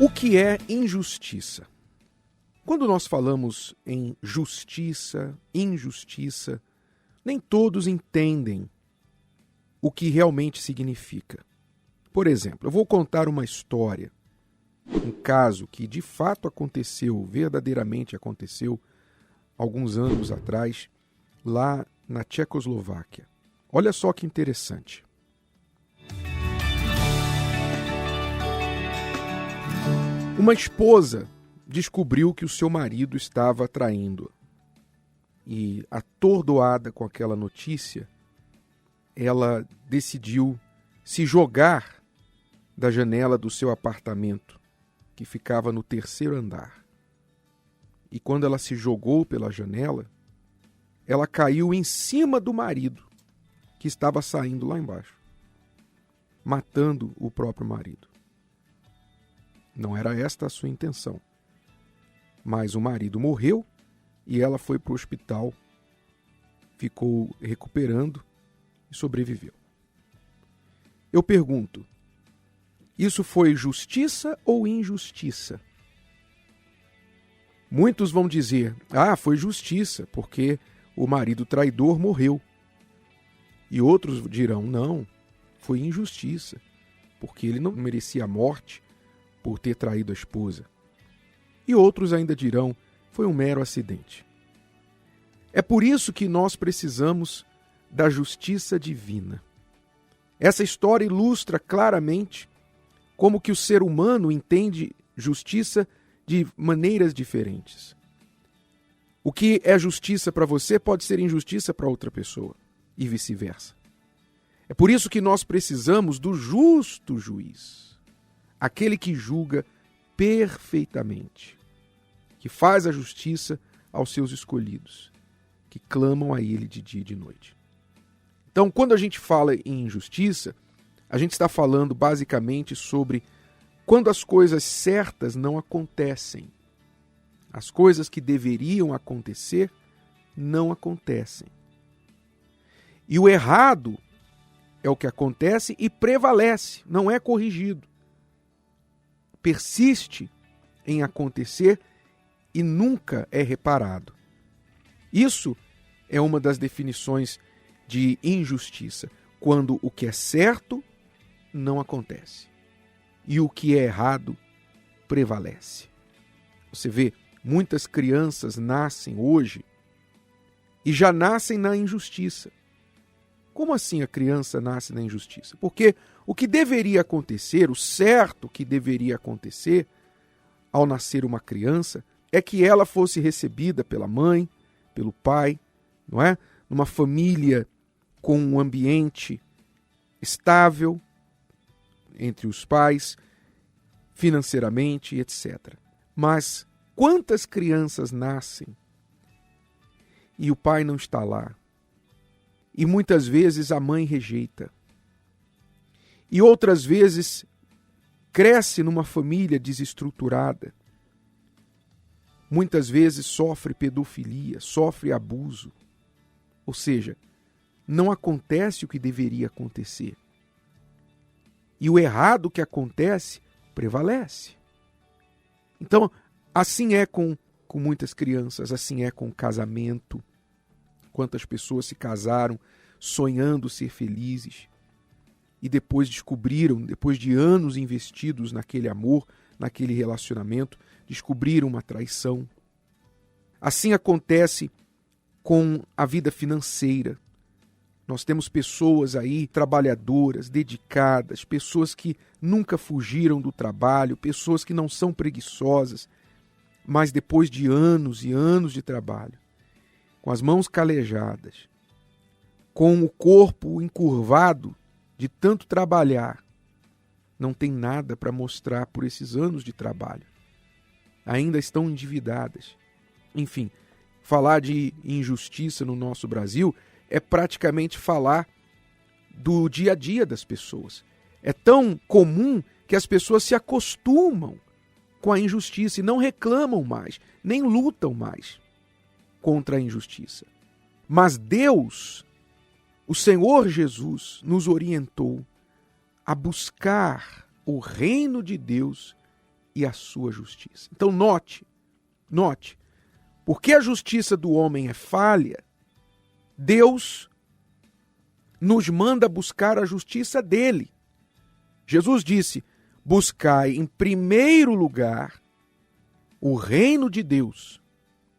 O que é injustiça? Quando nós falamos em justiça, injustiça, nem todos entendem o que realmente significa. Por exemplo, eu vou contar uma história, um caso que de fato aconteceu, verdadeiramente aconteceu, alguns anos atrás, lá na Tchecoslováquia. Olha só que interessante. Uma esposa descobriu que o seu marido estava traindo. E, atordoada com aquela notícia, ela decidiu se jogar da janela do seu apartamento, que ficava no 3º andar. E quando ela se jogou pela janela, ela caiu em cima do marido, que estava saindo lá embaixo, matando o próprio marido. Não era esta a sua intenção. Mas o marido morreu e ela foi para o hospital, ficou recuperando e sobreviveu. Eu pergunto, isso foi justiça ou injustiça? Muitos vão dizer, foi justiça, porque o marido traidor morreu. E outros dirão, não, foi injustiça, porque ele não merecia a morte por ter traído a esposa. E outros ainda dirão, foi um mero acidente. É por isso que nós precisamos da justiça divina. Essa história ilustra claramente como que o ser humano entende justiça de maneiras diferentes. O que é justiça para você pode ser injustiça para outra pessoa, e vice-versa. É por isso que nós precisamos do justo juiz, aquele que julga perfeitamente, que faz a justiça aos seus escolhidos, que clamam a ele de dia e de noite. Então, quando a gente fala em injustiça, a gente está falando basicamente sobre quando as coisas certas não acontecem. As coisas que deveriam acontecer não acontecem. E o errado é o que acontece e prevalece, não é corrigido. Persiste em acontecer e nunca é reparado. Isso é uma das definições de injustiça, quando o que é certo não acontece e o que é errado prevalece. Você vê, muitas crianças nascem hoje e já nascem na injustiça. Como assim a criança nasce na injustiça? Porque o que deveria acontecer, o certo que deveria acontecer ao nascer uma criança, é que ela fosse recebida pela mãe, pelo pai, não é? Numa família com um ambiente estável entre os pais, financeiramente, etc. Mas quantas crianças nascem e o pai não está lá? E muitas vezes a mãe rejeita. E outras vezes cresce numa família desestruturada. Muitas vezes sofre pedofilia, sofre abuso. Ou seja, não acontece o que deveria acontecer. E o errado que acontece prevalece. Então, assim é com muitas crianças, assim é com o casamento. Quantas pessoas se casaram sonhando ser felizes e depois descobriram, depois de anos investidos naquele amor, naquele relacionamento, descobriram uma traição. Assim acontece com a vida financeira. Nós temos pessoas aí trabalhadoras, dedicadas, pessoas que nunca fugiram do trabalho, pessoas que não são preguiçosas, mas depois de anos e anos de trabalho, com as mãos calejadas, com o corpo encurvado de tanto trabalhar, não tem nada para mostrar por esses anos de trabalho. Ainda estão endividadas. Enfim, falar de injustiça no nosso Brasil é praticamente falar do dia a dia das pessoas. É tão comum que as pessoas se acostumam com a injustiça e não reclamam mais, nem lutam mais contra a injustiça. Mas Deus, o Senhor Jesus, nos orientou a buscar o reino de Deus e a sua justiça. Então note, porque a justiça do homem é falha, Deus nos manda buscar a justiça dele. Jesus disse: buscai em primeiro lugar o reino de Deus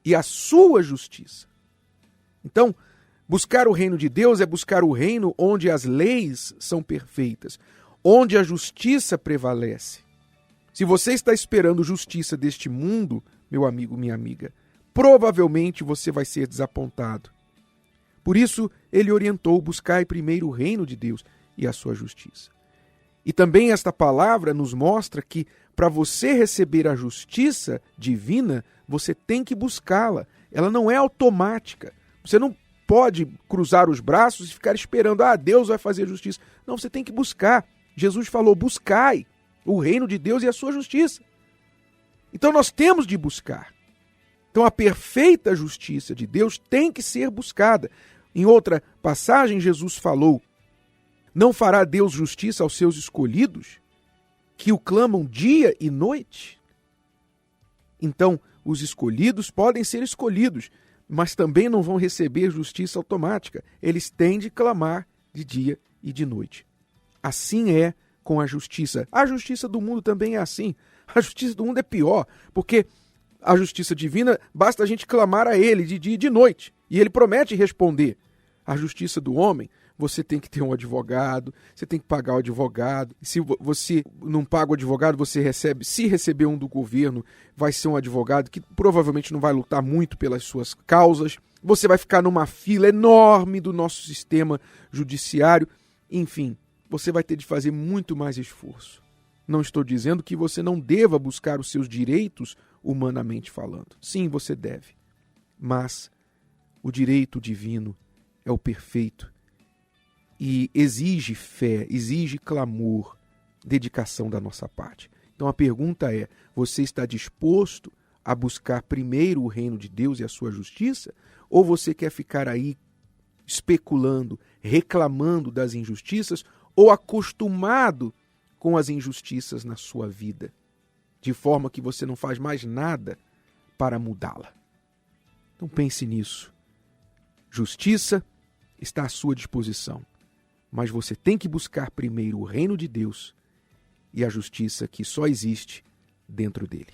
e a sua justiça. Então, buscar o reino de Deus é buscar o reino onde as leis são perfeitas, onde a justiça prevalece. Se você está esperando justiça deste mundo, meu amigo, minha amiga, provavelmente você vai ser desapontado. Por isso, ele orientou: buscai primeiro o reino de Deus e a sua justiça. E também esta palavra nos mostra que para você receber a justiça divina, você tem que buscá-la. Ela não é automática. Você não pode cruzar os braços e ficar esperando: Deus vai fazer justiça. Não, você tem que buscar. Jesus falou: buscai o reino de Deus e a sua justiça. Então nós temos de buscar. Então a perfeita justiça de Deus tem que ser buscada. Em outra passagem, Jesus falou: não fará Deus justiça aos seus escolhidos, que o clamam dia e noite? Então, os escolhidos podem ser escolhidos, mas também não vão receber justiça automática. Eles têm de clamar de dia e de noite. Assim é com a justiça. A justiça do mundo também é assim. A justiça do mundo é pior, porque a justiça divina, basta a gente clamar a ele de dia e de noite, e ele promete responder. A justiça do homem, você tem que ter um advogado, você tem que pagar o advogado. Se você não paga o advogado, você recebe, se receber um do governo, vai ser um advogado que provavelmente não vai lutar muito pelas suas causas. Você vai ficar numa fila enorme do nosso sistema judiciário. Enfim, você vai ter de fazer muito mais esforço. Não estou dizendo que você não deva buscar os seus direitos humanamente falando. Sim, você deve. Mas o direito divino é o perfeito e exige fé, exige clamor, dedicação da nossa parte. Então a pergunta é: você está disposto a buscar primeiro o reino de Deus e a sua justiça? Ou você quer ficar aí especulando, reclamando das injustiças, ou acostumado com as injustiças na sua vida, de forma que você não faz mais nada para mudá-la? Então pense nisso. Justiça está à sua disposição, mas você tem que buscar primeiro o reino de Deus e a justiça que só existe dentro dele.